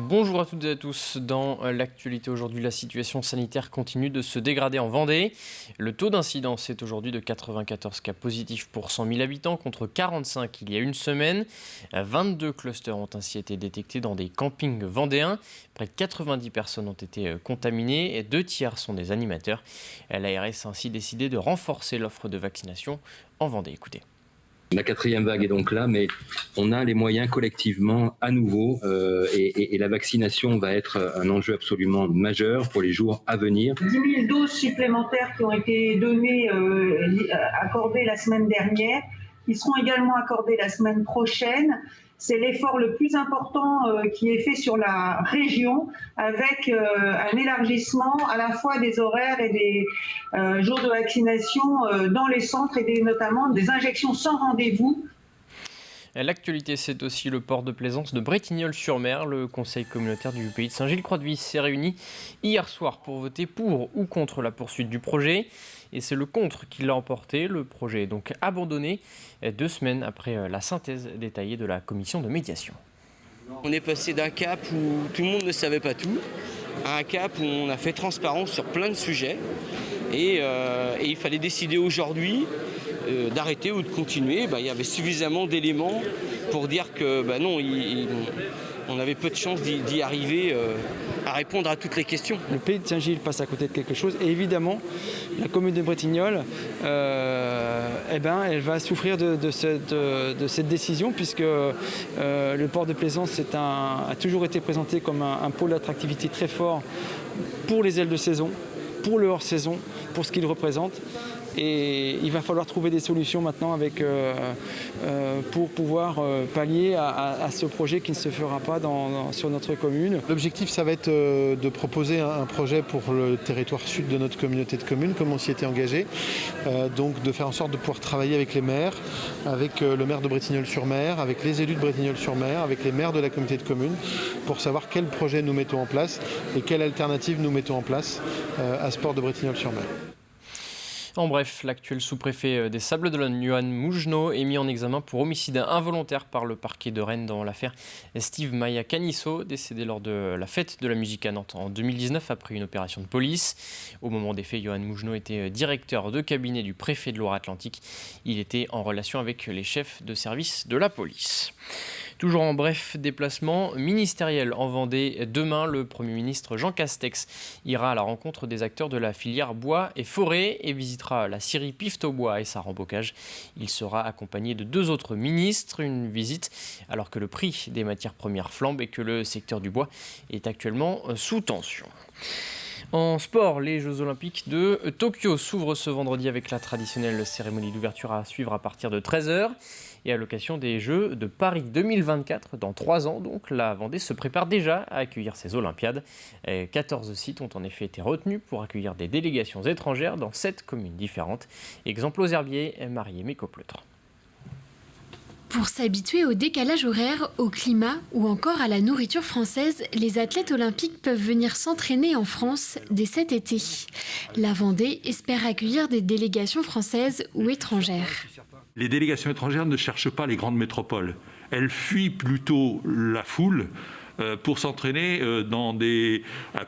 Bonjour à toutes et à tous. Dans l'actualité aujourd'hui, la situation sanitaire continue de se dégrader en Vendée. Le taux d'incidence est aujourd'hui de 94 cas positifs pour 100 000 habitants contre 45 il y a une semaine. 22 clusters ont ainsi été détectés dans des campings vendéens. Près de 90 personnes ont été contaminées et 2 tiers sont des animateurs. L'ARS a ainsi décidé de renforcer l'offre de vaccination en Vendée. Écoutez. La quatrième vague est donc là, mais on a les moyens collectivement à nouveau et la vaccination va être un enjeu absolument majeur pour les jours à venir. 10 000 doses supplémentaires qui ont été données, accordées la semaine dernière, qui seront également accordées la semaine prochaine. C'est l'effort le plus important qui est fait sur la région avec un élargissement à la fois des horaires et des jours de vaccination dans les centres et notamment des injections sans rendez-vous. L'actualité, c'est aussi le port de plaisance de Bretignolles-sur-Mer. Le conseil communautaire du pays de Saint-Gilles-Croix-de-Vie s'est réuni hier soir pour voter pour ou contre la poursuite du projet. Et c'est le contre qui l'a emporté. Le projet est donc abandonné 2 semaines après la synthèse détaillée de la commission de médiation. On est passé d'un cap où tout le monde ne savait pas tout à un cap où on a fait transparence sur plein de sujets. Et il fallait décider aujourd'hui d'arrêter ou de continuer. Il y avait suffisamment d'éléments pour dire que non, on avait peu de chances d'y arriver à répondre à toutes les questions. Le pays de Saint-Gilles passe à côté de quelque chose et évidemment la commune de Bretignolles elle va souffrir de cette décision puisque le port de plaisance a toujours été présenté comme un pôle d'attractivité très fort pour les ailes de saison, pour le hors-saison, pour ce qu'il représente. Et il va falloir trouver des solutions maintenant pour pouvoir pallier à ce projet qui ne se fera pas sur notre commune. L'objectif, ça va être de proposer un projet pour le territoire sud de notre communauté de communes, comme on s'y était engagé. Donc de faire en sorte de pouvoir travailler avec les maires, avec le maire de Bretignolles-sur-Mer, avec les élus de Bretignolles-sur-Mer, avec les maires de la communauté de communes, pour savoir quel projet nous mettons en place et quelle alternative nous mettons en place à ce port de Bretignolles-sur-Mer. En bref, l'actuel sous-préfet des Sables-d'Olonne, Johan Mougenot, est mis en examen pour homicide involontaire par le parquet de Rennes dans l'affaire Steve Maya Canisso, décédé lors de la fête de la musique à Nantes en 2019 après une opération de police. Au moment des faits, Johan Mougenot était directeur de cabinet du préfet de Loire-Atlantique. Il était en relation avec les chefs de service de la police. Toujours en bref, déplacement ministériel en Vendée. Demain, le Premier ministre Jean Castex ira à la rencontre des acteurs de la filière bois et forêt et visitera la scierie Piftobois et sa rembocage. Il sera accompagné de 2 autres ministres. Une visite alors que le prix des matières premières flambe et que le secteur du bois est actuellement sous tension. En sport, les Jeux Olympiques de Tokyo s'ouvrent ce vendredi avec la traditionnelle cérémonie d'ouverture à suivre à partir de 13h. Et à l'occasion des Jeux de Paris 2024, dans 3 ans, donc, la Vendée se prépare déjà à accueillir ces Olympiades. 14 sites ont en effet été retenus pour accueillir des délégations étrangères dans 7 communes différentes. Exemple aux Herbiers, Marie-Aimée Copleutre. Pour s'habituer au décalage horaire, au climat ou encore à la nourriture française, les athlètes olympiques peuvent venir s'entraîner en France dès cet été. La Vendée espère accueillir des délégations françaises ou étrangères. Les délégations étrangères ne cherchent pas les grandes métropoles. Elles fuient plutôt la foule pour s'entraîner dans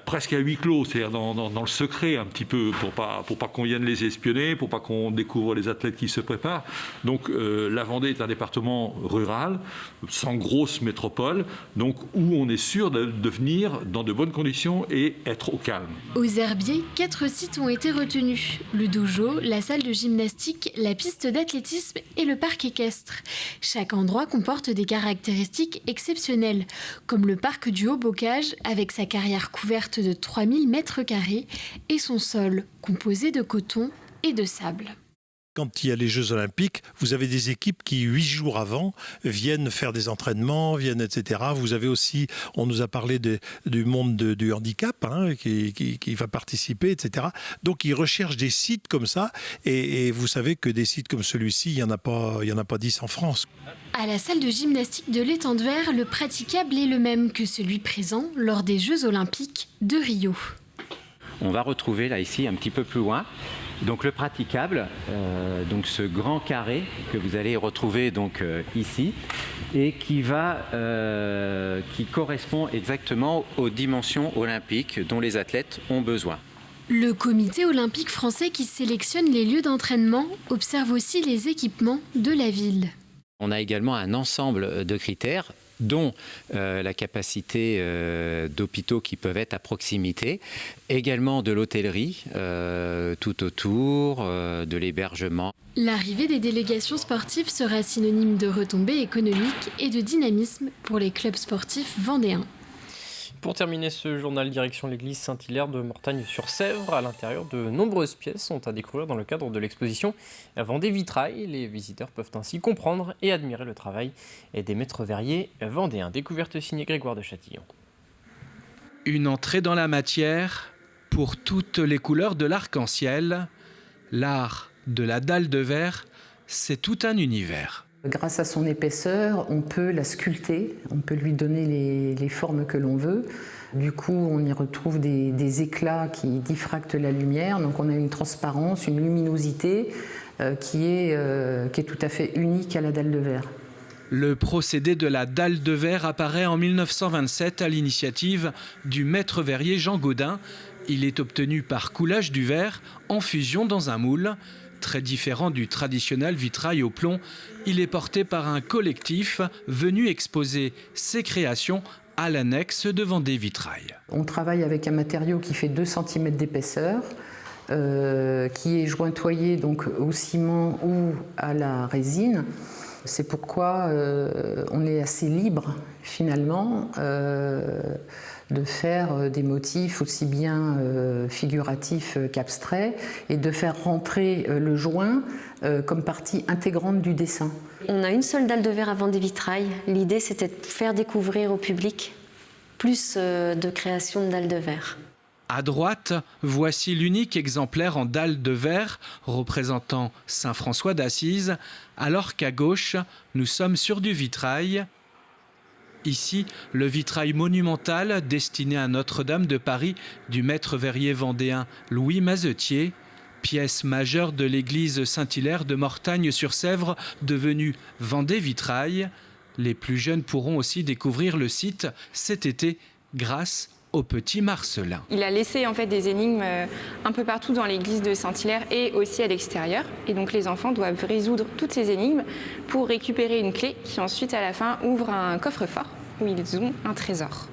presque à huis clos, c'est-à-dire dans le secret un petit peu, pour pas qu'on vienne les espionner, pour pas qu'on découvre les athlètes qui se préparent. Donc la Vendée est un département rural, sans grosse métropole, donc où on est sûr de venir dans de bonnes conditions et être au calme. Aux Herbiers, 4 sites ont été retenus. Le dojo, la salle de gymnastique, la piste d'athlétisme et le parc équestre. Chaque endroit comporte des caractéristiques exceptionnelles, comme le parc du Haut-Bocage avec sa carrière couverte de 3000 m² et son sol composé de coton et de sable. Quand il y a les Jeux Olympiques, vous avez des équipes qui, 8 jours avant, viennent faire des entraînements, etc. Vous avez aussi, on nous a parlé du monde du handicap, qui va participer, etc. Donc, ils recherchent des sites comme ça. Et vous savez que des sites comme celui-ci, il n'y en a pas 10 en France. À la salle de gymnastique de l'Étang de Verre, le praticable est le même que celui présent lors des Jeux Olympiques de Rio. on va retrouver là ici un petit peu plus loin. Donc le praticable, donc ce grand carré que vous allez retrouver donc ici et qui correspond exactement aux dimensions olympiques dont les athlètes ont besoin. Le comité olympique français qui sélectionne les lieux d'entraînement observe aussi les équipements de la ville. On a également un ensemble de critères dont la capacité d'hôpitaux qui peuvent être à proximité, également de l'hôtellerie tout autour, de l'hébergement. L'arrivée des délégations sportives sera synonyme de retombées économiques et de dynamisme pour les clubs sportifs vendéens. Pour terminer ce journal, direction l'église Saint-Hilaire de Mortagne-sur-Sèvre. À l'intérieur, de nombreuses pièces sont à découvrir dans le cadre de l'exposition Vendée Vitrail. Les visiteurs peuvent ainsi comprendre et admirer le travail des maîtres verriers vendéens. Découverte signée Grégoire de Châtillon. Une entrée dans la matière pour toutes les couleurs de l'arc-en-ciel. L'art de la dalle de verre, c'est tout un univers. Grâce à son épaisseur, on peut la sculpter, on peut lui donner les formes que l'on veut. Du coup, on y retrouve des éclats qui diffractent la lumière. Donc on a une transparence, une luminosité qui est tout à fait unique à la dalle de verre. Le procédé de la dalle de verre apparaît en 1927 à l'initiative du maître verrier Jean Gaudin. Il est obtenu par coulage du verre en fusion dans un moule. Très différent du traditionnel vitrail au plomb, il est porté par un collectif venu exposer ses créations à l'annexe de Vendée Vitrail. On travaille avec un matériau qui fait 2 cm d'épaisseur, qui est jointoyé donc au ciment ou à la résine. C'est pourquoi on est assez libre finalement de faire des motifs aussi bien figuratifs qu'abstraits et de faire rentrer le joint comme partie intégrante du dessin. On a une seule dalle de verre à Vendée Vitrail. L'idée, c'était de faire découvrir au public plus de création de dalles de verre. À droite, voici l'unique exemplaire en dalle de verre représentant Saint François d'Assise, alors qu'à gauche, nous sommes sur du vitrail. Ici, le vitrail monumental destiné à Notre-Dame de Paris du maître verrier vendéen Louis Mazetier, pièce majeure de l'église Saint-Hilaire de Mortagne-sur-Sèvre, devenue Vendée Vitrail. Les plus jeunes pourront aussi découvrir le site cet été grâce au petit Marcelin. Il a laissé en fait des énigmes un peu partout dans l'église de Saint-Hilaire et aussi à l'extérieur. Et donc les enfants doivent résoudre toutes ces énigmes pour récupérer une clé qui ensuite à la fin ouvre un coffre-fort où ils ont un trésor.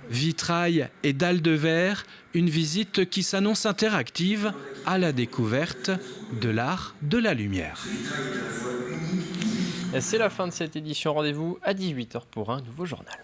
Vitrail et dalles de verre, une visite qui s'annonce interactive à la découverte de l'art de la lumière. C'est la fin de cette édition. Rendez-vous à 18h pour un nouveau journal.